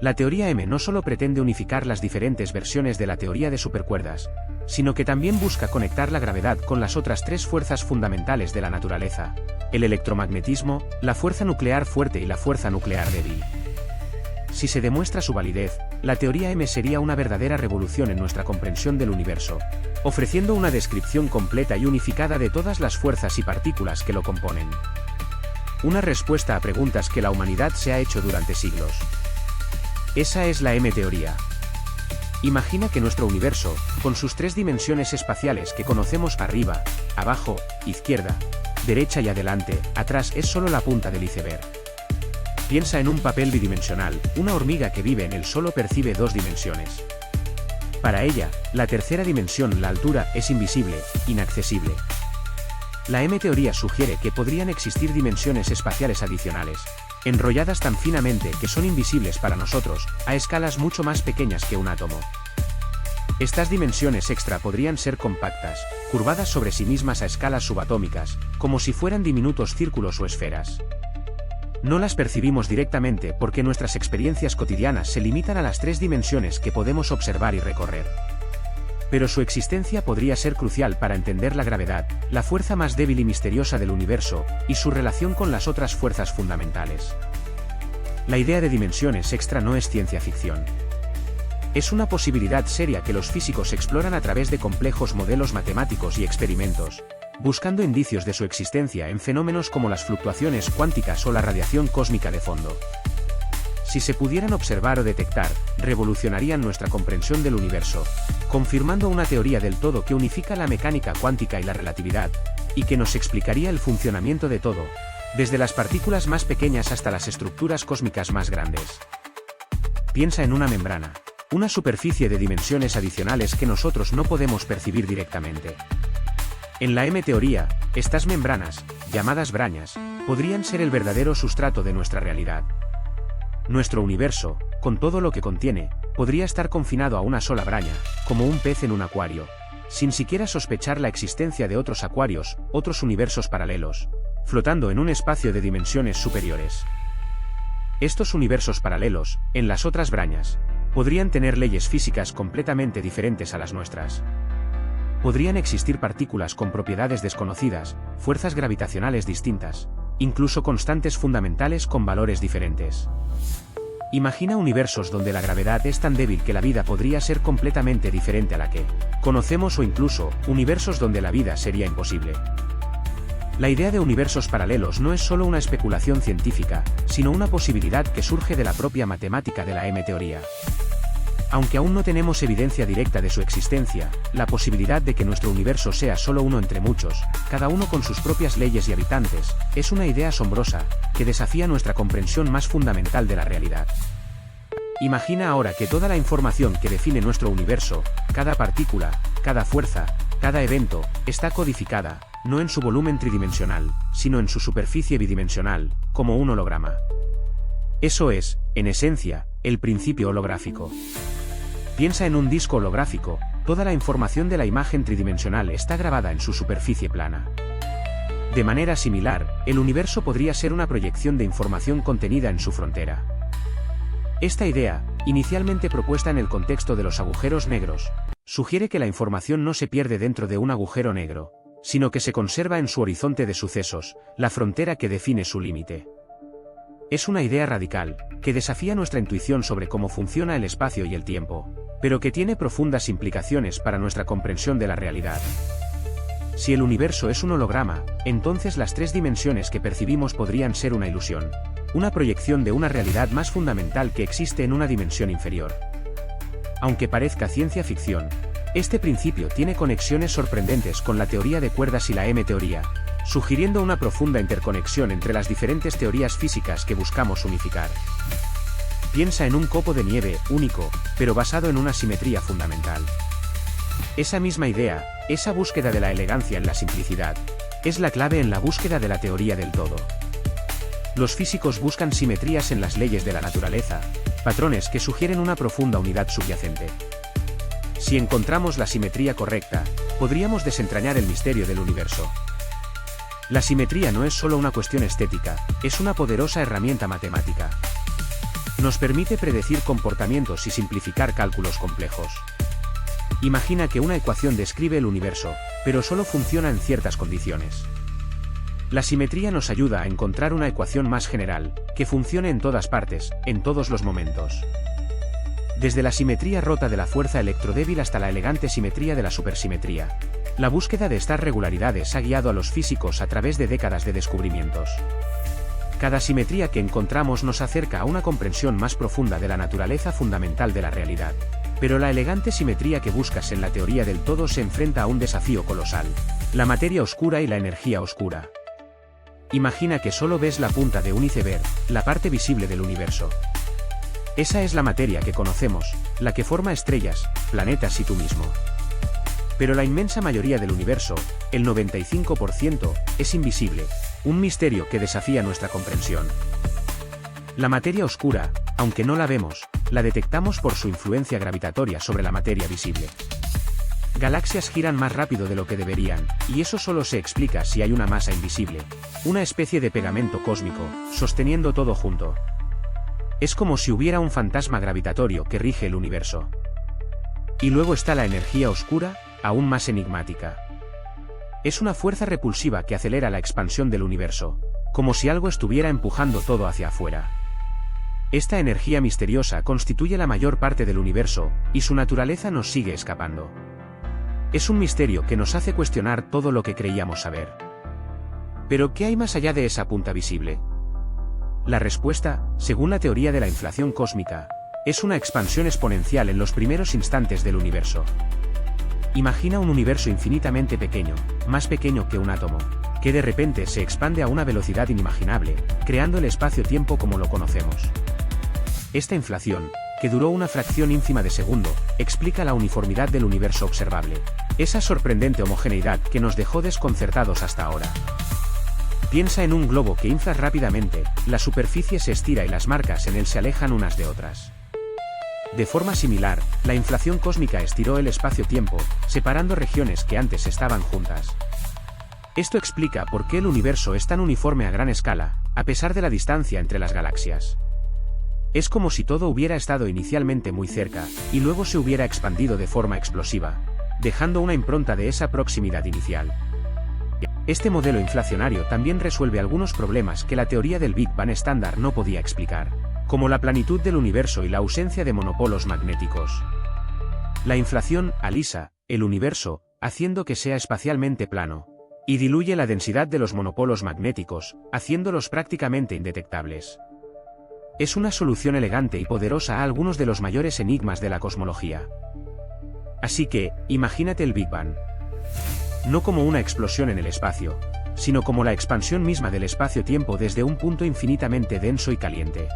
La teoría M no solo pretende unificar las diferentes versiones de la teoría de supercuerdas, sino que también busca conectar la gravedad con las otras 3 fuerzas fundamentales de la naturaleza: el electromagnetismo, la fuerza nuclear fuerte y la fuerza nuclear débil. Si se demuestra su validez, la teoría M sería una verdadera revolución en nuestra comprensión del universo, ofreciendo una descripción completa y unificada de todas las fuerzas y partículas que lo componen. Una respuesta a preguntas que la humanidad se ha hecho durante siglos. Esa es la M-teoría. Imagina que nuestro universo, con sus 3 dimensiones espaciales que conocemos arriba, abajo, izquierda, derecha y adelante, atrás, es solo la punta del iceberg. Piensa en un papel bidimensional, una hormiga que vive en él solo percibe 2 dimensiones. Para ella, la tercera dimensión, la altura, es invisible, inaccesible. La M-teoría sugiere que podrían existir dimensiones espaciales adicionales, enrolladas tan finamente que son invisibles para nosotros, a escalas mucho más pequeñas que un átomo. Estas dimensiones extra podrían ser compactas, curvadas sobre sí mismas a escalas subatómicas, como si fueran diminutos círculos o esferas. No las percibimos directamente porque nuestras experiencias cotidianas se limitan a las 3 dimensiones que podemos observar y recorrer. Pero su existencia podría ser crucial para entender la gravedad, la fuerza más débil y misteriosa del universo, y su relación con las otras fuerzas fundamentales. La idea de dimensiones extra no es ciencia ficción. Es una posibilidad seria que los físicos exploran a través de complejos modelos matemáticos y experimentos, buscando indicios de su existencia en fenómenos como las fluctuaciones cuánticas o la radiación cósmica de fondo. Si se pudieran observar o detectar, revolucionarían nuestra comprensión del universo, confirmando una teoría del todo que unifica la mecánica cuántica y la relatividad, y que nos explicaría el funcionamiento de todo, desde las partículas más pequeñas hasta las estructuras cósmicas más grandes. Piensa en una membrana, una superficie de dimensiones adicionales que nosotros no podemos percibir directamente. En la M-teoría, estas membranas, llamadas brañas, podrían ser el verdadero sustrato de nuestra realidad. Nuestro universo, con todo lo que contiene, podría estar confinado a una sola braña, como un pez en un acuario, sin siquiera sospechar la existencia de otros acuarios, otros universos paralelos, flotando en un espacio de dimensiones superiores. Estos universos paralelos, en las otras brañas, podrían tener leyes físicas completamente diferentes a las nuestras. podrían existir partículas con propiedades desconocidas, fuerzas gravitacionales distintas, incluso constantes fundamentales con valores diferentes. Imagina universos donde la gravedad es tan débil que la vida podría ser completamente diferente a la que conocemos, o incluso universos donde la vida sería imposible. La idea de universos paralelos no es solo una especulación científica, sino una posibilidad que surge de la propia matemática de la M-teoría. Aunque aún no tenemos evidencia directa de su existencia, la posibilidad de que nuestro universo sea solo uno entre muchos, cada uno con sus propias leyes y habitantes, es una idea asombrosa, que desafía nuestra comprensión más fundamental de la realidad. Imagina ahora que toda la información que define nuestro universo, cada partícula, cada fuerza, cada evento, está codificada, no en su volumen tridimensional, sino en su superficie bidimensional, como un holograma. Eso es, en esencia, el principio holográfico. Piensa en un disco holográfico, toda la información de la imagen tridimensional está grabada en su superficie plana. De manera similar, el universo podría ser una proyección de información contenida en su frontera. Esta idea, inicialmente propuesta en el contexto de los agujeros negros, sugiere que la información no se pierde dentro de un agujero negro, sino que se conserva en su horizonte de sucesos, la frontera que define su límite. Es una idea radical, que desafía nuestra intuición sobre cómo funciona el espacio y el tiempo, pero que tiene profundas implicaciones para nuestra comprensión de la realidad. Si el universo es un holograma, entonces las tres dimensiones que percibimos podrían ser una ilusión, una proyección de una realidad más fundamental que existe en una dimensión inferior. Aunque parezca ciencia ficción, este principio tiene conexiones sorprendentes con la teoría de cuerdas y la M-teoría, sugiriendo una profunda interconexión entre las diferentes teorías físicas que buscamos unificar. Piensa en un copo de nieve, único, pero basado en una simetría fundamental. Esa misma idea, esa búsqueda de la elegancia en la simplicidad, es la clave en la búsqueda de la teoría del todo. Los físicos buscan simetrías en las leyes de la naturaleza, patrones que sugieren una profunda unidad subyacente. Si encontramos la simetría correcta, podríamos desentrañar el misterio del universo. La simetría no es solo una cuestión estética, es una poderosa herramienta matemática. Nos permite predecir comportamientos y simplificar cálculos complejos. Imagina que una ecuación describe el universo, pero solo funciona en ciertas condiciones. La simetría nos ayuda a encontrar una ecuación más general, que funcione en todas partes, en todos los momentos. Desde la simetría rota de la fuerza electrodébil hasta la elegante simetría de la supersimetría. La búsqueda de estas regularidades ha guiado a los físicos a través de décadas de descubrimientos. Cada simetría que encontramos nos acerca a una comprensión más profunda de la naturaleza fundamental de la realidad. Pero la elegante simetría que buscas en la teoría del todo se enfrenta a un desafío colosal: la materia oscura y la energía oscura. Imagina que solo ves la punta de un iceberg, la parte visible del universo. Esa es la materia que conocemos, la que forma estrellas, planetas y tú mismo. Pero la inmensa mayoría del universo, el 95%, es invisible, un misterio que desafía nuestra comprensión. La materia oscura, aunque no la vemos, la detectamos por su influencia gravitatoria sobre la materia visible. Galaxias giran más rápido de lo que deberían, y eso solo se explica si hay una masa invisible, una especie de pegamento cósmico, sosteniendo todo junto. Es como si hubiera un fantasma gravitatorio que rige el universo. Y luego está la energía oscura, aún más enigmática. Es una fuerza repulsiva que acelera la expansión del universo, como si algo estuviera empujando todo hacia afuera. Esta energía misteriosa constituye la mayor parte del universo, y su naturaleza nos sigue escapando. Es un misterio que nos hace cuestionar todo lo que creíamos saber. Pero ¿qué hay más allá de esa punta visible? La respuesta, según la teoría de la inflación cósmica, es una expansión exponencial en los primeros instantes del universo. Imagina un universo infinitamente pequeño, más pequeño que un átomo, que de repente se expande a una velocidad inimaginable, creando el espacio-tiempo como lo conocemos. Esta inflación, que duró una fracción ínfima de segundo, explica la uniformidad del universo observable, esa sorprendente homogeneidad que nos dejó desconcertados hasta ahora. Piensa en un globo que infla rápidamente, la superficie se estira y las marcas en él se alejan unas de otras. De forma similar, la inflación cósmica estiró el espacio-tiempo, separando regiones que antes estaban juntas. Esto explica por qué el universo es tan uniforme a gran escala, a pesar de la distancia entre las galaxias. Es como si todo hubiera estado inicialmente muy cerca, y luego se hubiera expandido de forma explosiva, dejando una impronta de esa proximidad inicial. Este modelo inflacionario también resuelve algunos problemas que la teoría del Big Bang estándar no podía explicar, como la planitud del universo y la ausencia de monopolos magnéticos. La inflación alisa el universo, haciendo que sea espacialmente plano, y diluye la densidad de los monopolos magnéticos, haciéndolos prácticamente indetectables. Es una solución elegante y poderosa a algunos de los mayores enigmas de la cosmología. Así que, imagínate el Big Bang. No como una explosión en el espacio, sino como la expansión misma del espacio-tiempo desde un punto infinitamente denso y caliente.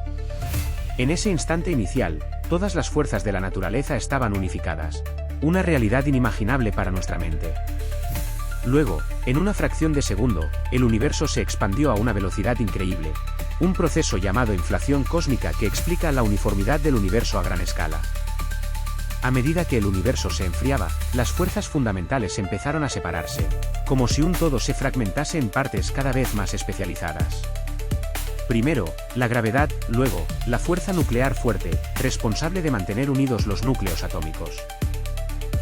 En ese instante inicial, todas las fuerzas de la naturaleza estaban unificadas, una realidad inimaginable para nuestra mente. Luego, en una fracción de segundo, el universo se expandió a una velocidad increíble, un proceso llamado inflación cósmica que explica la uniformidad del universo a gran escala. A medida que el universo se enfriaba, las fuerzas fundamentales empezaron a separarse, como si un todo se fragmentase en partes cada vez más especializadas. Primero, la gravedad, luego, la fuerza nuclear fuerte, responsable de mantener unidos los núcleos atómicos.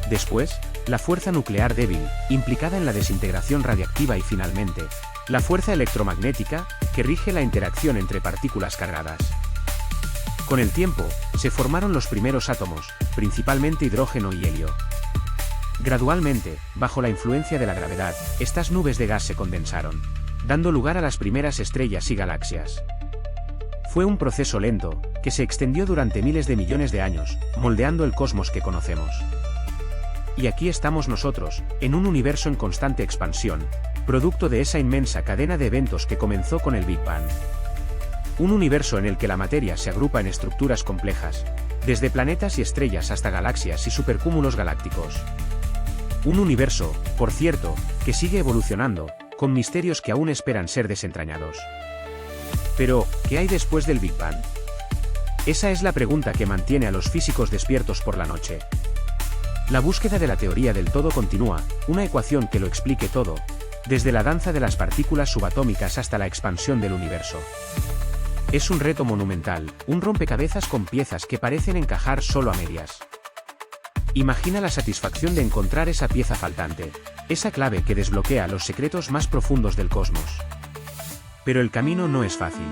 Después, la fuerza nuclear débil, implicada en la desintegración radiactiva y finalmente, la fuerza electromagnética, que rige la interacción entre partículas cargadas. Con el tiempo, se formaron los primeros átomos, principalmente hidrógeno y helio. Gradualmente, bajo la influencia de la gravedad, estas nubes de gas se condensaron, dando lugar a las primeras estrellas y galaxias. Fue un proceso lento, que se extendió durante miles de millones de años, moldeando el cosmos que conocemos. Y aquí estamos nosotros, en un universo en constante expansión, producto de esa inmensa cadena de eventos que comenzó con el Big Bang. Un universo en el que la materia se agrupa en estructuras complejas, desde planetas y estrellas hasta galaxias y supercúmulos galácticos. Un universo, por cierto, que sigue evolucionando, con misterios que aún esperan ser desentrañados. Pero, ¿qué hay después del Big Bang? Esa es la pregunta que mantiene a los físicos despiertos por la noche. La búsqueda de la teoría del todo continúa, una ecuación que lo explique todo, desde la danza de las partículas subatómicas hasta la expansión del universo. Es un reto monumental, un rompecabezas con piezas que parecen encajar solo a medias. Imagina la satisfacción de encontrar esa pieza faltante, esa clave que desbloquea los secretos más profundos del cosmos. Pero el camino no es fácil.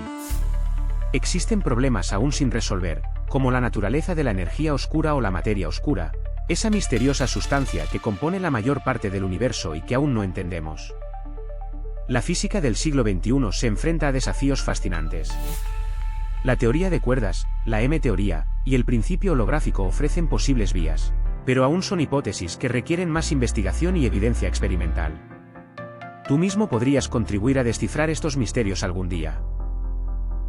Existen problemas aún sin resolver, como la naturaleza de la energía oscura o la materia oscura, esa misteriosa sustancia que compone la mayor parte del universo y que aún no entendemos. La física del siglo XXI se enfrenta a desafíos fascinantes. La teoría de cuerdas, la M-teoría, y el principio holográfico ofrecen posibles vías, pero aún son hipótesis que requieren más investigación y evidencia experimental. Tú mismo podrías contribuir a descifrar estos misterios algún día.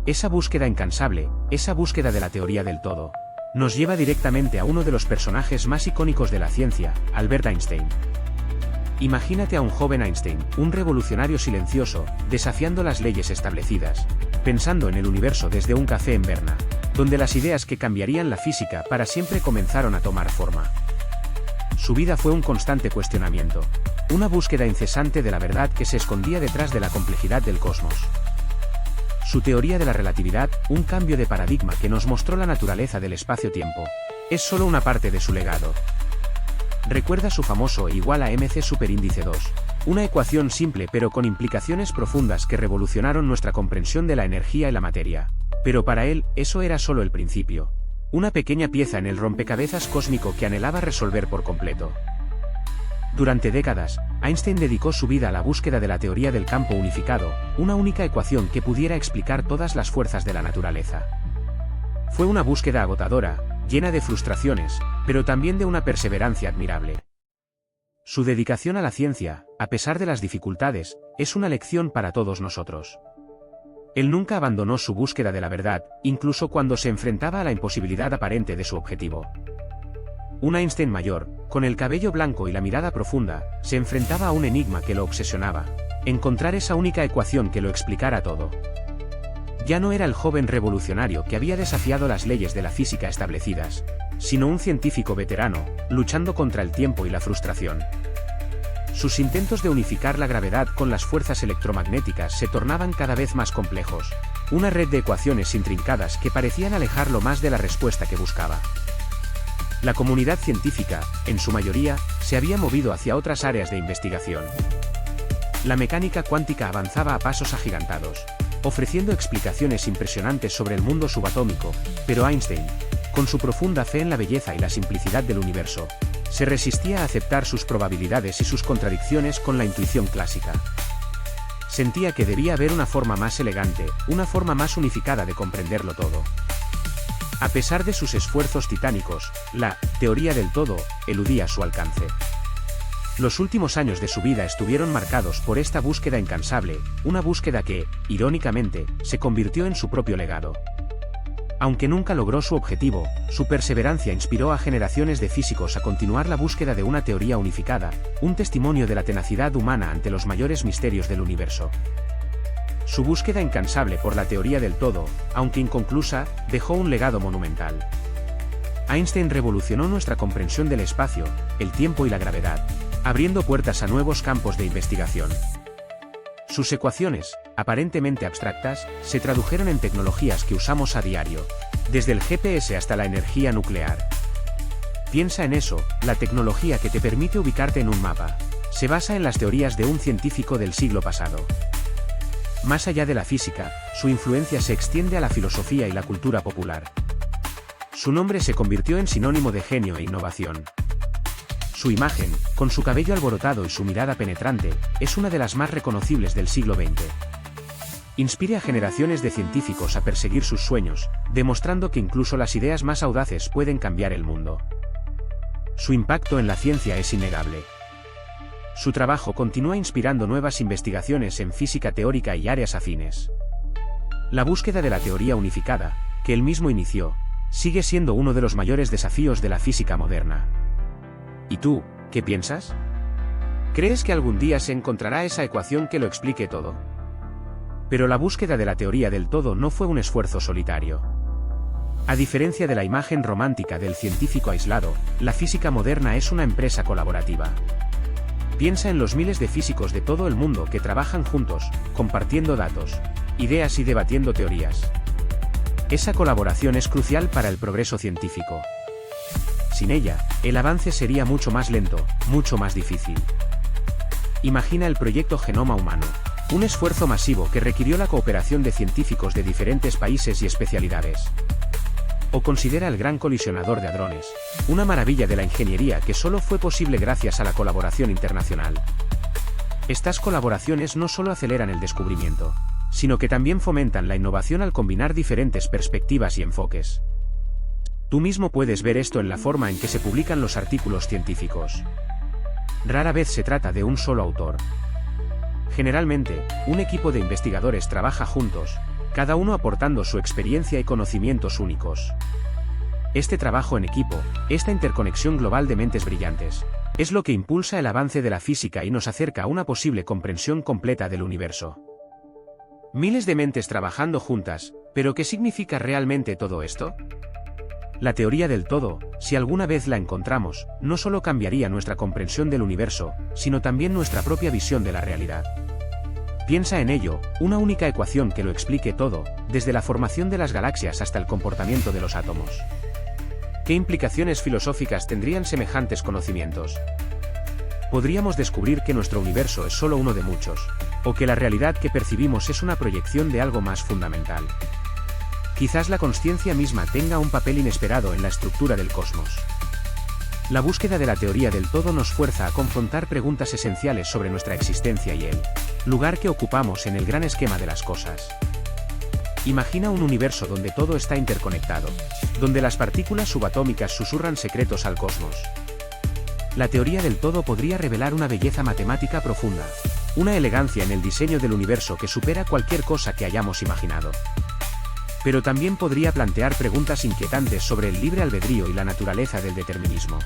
Esa búsqueda incansable, esa búsqueda de la teoría del todo, nos lleva directamente a uno de los personajes más icónicos de la ciencia, Albert Einstein. Imagínate a un joven Einstein, un revolucionario silencioso, desafiando las leyes establecidas, pensando en el universo desde un café en Berna, donde las ideas que cambiarían la física para siempre comenzaron a tomar forma. Su vida fue un constante cuestionamiento, una búsqueda incesante de la verdad que se escondía detrás de la complejidad del cosmos. Su teoría de la relatividad, un cambio de paradigma que nos mostró la naturaleza del espacio-tiempo, es solo una parte de su legado. Recuerda su famoso E igual a mc superíndice 2, una ecuación simple pero con implicaciones profundas que revolucionaron nuestra comprensión de la energía y la materia. Pero para él, eso era solo el principio. Una pequeña pieza en el rompecabezas cósmico que anhelaba resolver por completo. Durante décadas, Einstein dedicó su vida a la búsqueda de la teoría del campo unificado, una única ecuación que pudiera explicar todas las fuerzas de la naturaleza. Fue una búsqueda agotadora, llena de frustraciones, pero también de una perseverancia admirable. Su dedicación a la ciencia, a pesar de las dificultades, es una lección para todos nosotros. Él nunca abandonó su búsqueda de la verdad, incluso cuando se enfrentaba a la imposibilidad aparente de su objetivo. Un Einstein mayor, con el cabello blanco y la mirada profunda, se enfrentaba a un enigma que lo obsesionaba: encontrar esa única ecuación que lo explicara todo. Ya no era el joven revolucionario que había desafiado las leyes de la física establecidas, sino un científico veterano, luchando contra el tiempo y la frustración. Sus intentos de unificar la gravedad con las fuerzas electromagnéticas se tornaban cada vez más complejos, una red de ecuaciones intrincadas que parecían alejarlo más de la respuesta que buscaba. La comunidad científica, en su mayoría, se había movido hacia otras áreas de investigación. La mecánica cuántica avanzaba a pasos agigantados, ofreciendo explicaciones impresionantes sobre el mundo subatómico, pero Einstein, con su profunda fe en la belleza y la simplicidad del universo, se resistía a aceptar sus probabilidades y sus contradicciones con la intuición clásica. Sentía que debía haber una forma más elegante, una forma más unificada de comprenderlo todo. A pesar de sus esfuerzos titánicos, la teoría del todo eludía su alcance. Los últimos años de su vida estuvieron marcados por esta búsqueda incansable, una búsqueda que, irónicamente, se convirtió en su propio legado. Aunque nunca logró su objetivo, su perseverancia inspiró a generaciones de físicos a continuar la búsqueda de una teoría unificada, un testimonio de la tenacidad humana ante los mayores misterios del universo. Su búsqueda incansable por la teoría del todo, aunque inconclusa, dejó un legado monumental. Einstein revolucionó nuestra comprensión del espacio, el tiempo y la gravedad, abriendo puertas a nuevos campos de investigación. Sus ecuaciones, aparentemente abstractas, se tradujeron en tecnologías que usamos a diario, desde el GPS hasta la energía nuclear. Piensa en eso, la tecnología que te permite ubicarte en un mapa, se basa en las teorías de un científico del siglo pasado. Más allá de la física, su influencia se extiende a la filosofía y la cultura popular. Su nombre se convirtió en sinónimo de genio e innovación. Su imagen, con su cabello alborotado y su mirada penetrante, es una de las más reconocibles del siglo XX. Inspira a generaciones de científicos a perseguir sus sueños, demostrando que incluso las ideas más audaces pueden cambiar el mundo. Su impacto en la ciencia es innegable. Su trabajo continúa inspirando nuevas investigaciones en física teórica y áreas afines. La búsqueda de la teoría unificada, que él mismo inició, sigue siendo uno de los mayores desafíos de la física moderna. ¿Y tú, qué piensas? ¿Crees que algún día se encontrará esa ecuación que lo explique todo? Pero la búsqueda de la teoría del todo no fue un esfuerzo solitario. A diferencia de la imagen romántica del científico aislado, la física moderna es una empresa colaborativa. Piensa en los miles de físicos de todo el mundo que trabajan juntos, compartiendo datos, ideas y debatiendo teorías. Esa colaboración es crucial para el progreso científico. Sin ella, el avance sería mucho más lento, mucho más difícil. Imagina el proyecto Genoma Humano, un esfuerzo masivo que requirió la cooperación de científicos de diferentes países y especialidades. O considera el Gran Colisionador de Hadrones, una maravilla de la ingeniería que solo fue posible gracias a la colaboración internacional. Estas colaboraciones no solo aceleran el descubrimiento, sino que también fomentan la innovación al combinar diferentes perspectivas y enfoques. Tú mismo puedes ver esto en la forma en que se publican los artículos científicos. Rara vez se trata de un solo autor. Generalmente, un equipo de investigadores trabaja juntos, cada uno aportando su experiencia y conocimientos únicos. Este trabajo en equipo, esta interconexión global de mentes brillantes, es lo que impulsa el avance de la física y nos acerca a una posible comprensión completa del universo. Miles de mentes trabajando juntas, ¿pero qué significa realmente todo esto? La teoría del todo, si alguna vez la encontramos, no solo cambiaría nuestra comprensión del universo, sino también nuestra propia visión de la realidad. Piensa en ello, una única ecuación que lo explique todo, desde la formación de las galaxias hasta el comportamiento de los átomos. ¿Qué implicaciones filosóficas tendrían semejantes conocimientos? Podríamos descubrir que nuestro universo es solo uno de muchos, o que la realidad que percibimos es una proyección de algo más fundamental. Quizás la consciencia misma tenga un papel inesperado en la estructura del cosmos. La búsqueda de la teoría del todo nos fuerza a confrontar preguntas esenciales sobre nuestra existencia y el lugar que ocupamos en el gran esquema de las cosas. Imagina un universo donde todo está interconectado, donde las partículas subatómicas susurran secretos al cosmos. La teoría del todo podría revelar una belleza matemática profunda, una elegancia en el diseño del universo que supera cualquier cosa que hayamos imaginado. Pero también podría plantear preguntas inquietantes sobre el libre albedrío y la naturaleza del determinismo.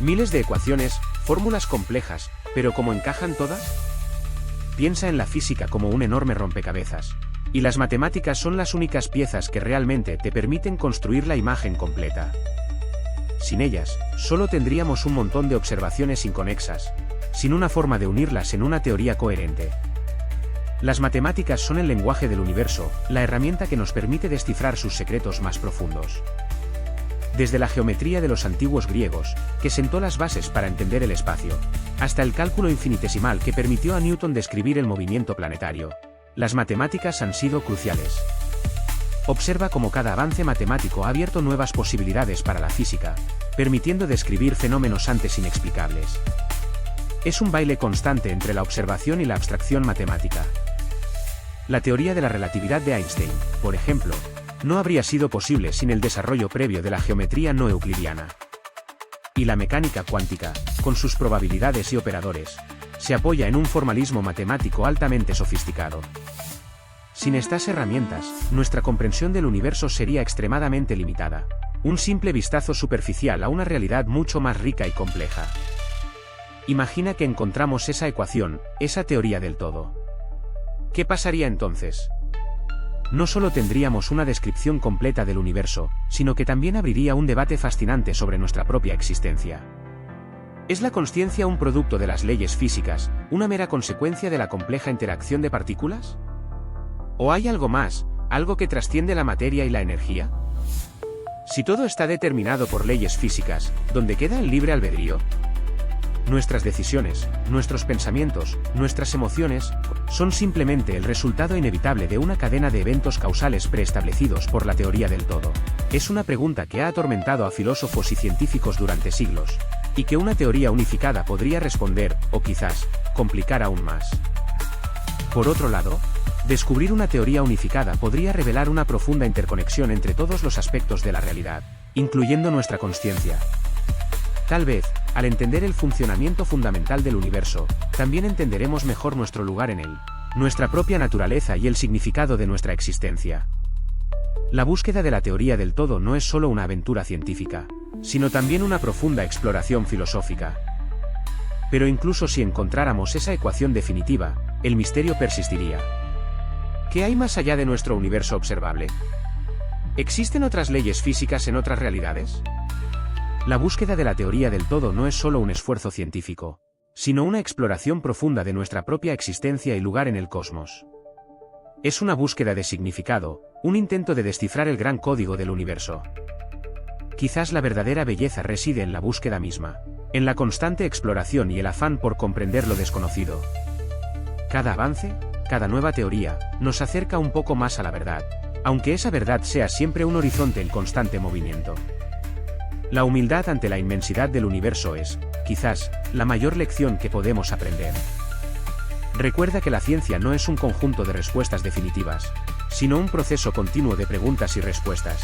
Miles de ecuaciones, fórmulas complejas, pero ¿cómo encajan todas? Piensa en la física como un enorme rompecabezas, y las matemáticas son las únicas piezas que realmente te permiten construir la imagen completa. Sin ellas, solo tendríamos un montón de observaciones inconexas, sin una forma de unirlas en una teoría coherente. Las matemáticas son el lenguaje del universo, la herramienta que nos permite descifrar sus secretos más profundos. desde la geometría de los antiguos griegos, que sentó las bases para entender el espacio, hasta el cálculo infinitesimal que permitió a Newton describir el movimiento planetario. Las matemáticas han sido cruciales. Observa cómo cada avance matemático ha abierto nuevas posibilidades para la física, permitiendo describir fenómenos antes inexplicables. Es un baile constante entre la observación y la abstracción matemática. La teoría de la relatividad de Einstein, por ejemplo, no habría sido posible sin el desarrollo previo de la geometría no euclidiana. Y la mecánica cuántica, con sus probabilidades y operadores, se apoya en un formalismo matemático altamente sofisticado. Sin estas herramientas, nuestra comprensión del universo sería extremadamente limitada. Un simple vistazo superficial a una realidad mucho más rica y compleja. Imagina que encontramos esa ecuación, esa teoría del todo. ¿Qué pasaría entonces? No solo tendríamos una descripción completa del universo, sino que también abriría un debate fascinante sobre nuestra propia existencia. ¿Es la consciencia un producto de las leyes físicas, una mera consecuencia de la compleja interacción de partículas? ¿O hay algo más, algo que trasciende la materia y la energía? Si todo está determinado por leyes físicas, ¿dónde queda el libre albedrío? Nuestras decisiones, nuestros pensamientos, nuestras emociones, son simplemente el resultado inevitable de una cadena de eventos causales preestablecidos por la teoría del todo. Es una pregunta que ha atormentado a filósofos y científicos durante siglos, y que una teoría unificada podría responder, o quizás, complicar aún más. Por otro lado, descubrir una teoría unificada podría revelar una profunda interconexión entre todos los aspectos de la realidad, incluyendo nuestra consciencia. Tal vez, al entender el funcionamiento fundamental del universo, también entenderemos mejor nuestro lugar en él, nuestra propia naturaleza y el significado de nuestra existencia. La búsqueda de la teoría del todo no es solo una aventura científica, sino también una profunda exploración filosófica. Pero incluso si encontráramos esa ecuación definitiva, el misterio persistiría. ¿Qué hay más allá de nuestro universo observable? ¿Existen otras leyes físicas en otras realidades? La búsqueda de la teoría del todo no es solo un esfuerzo científico, sino una exploración profunda de nuestra propia existencia y lugar en el cosmos. Es una búsqueda de significado, un intento de descifrar el gran código del universo. Quizás la verdadera belleza reside en la búsqueda misma, en la constante exploración y el afán por comprender lo desconocido. Cada avance, cada nueva teoría, nos acerca un poco más a la verdad, aunque esa verdad sea siempre un horizonte en constante movimiento. La humildad ante la inmensidad del universo es, quizás, la mayor lección que podemos aprender. Recuerda que la ciencia no es un conjunto de respuestas definitivas, sino un proceso continuo de preguntas y respuestas.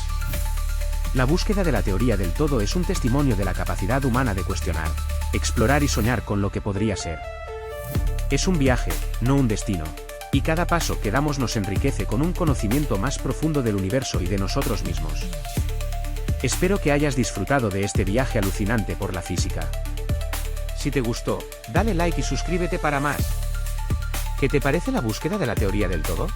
La búsqueda de la teoría del todo es un testimonio de la capacidad humana de cuestionar, explorar y soñar con lo que podría ser. Es un viaje, no un destino, y cada paso que damos nos enriquece con un conocimiento más profundo del universo y de nosotros mismos. Espero que hayas disfrutado de este viaje alucinante por la física. Si te gustó, dale like y suscríbete para más. ¿Qué te parece la búsqueda de la teoría del todo?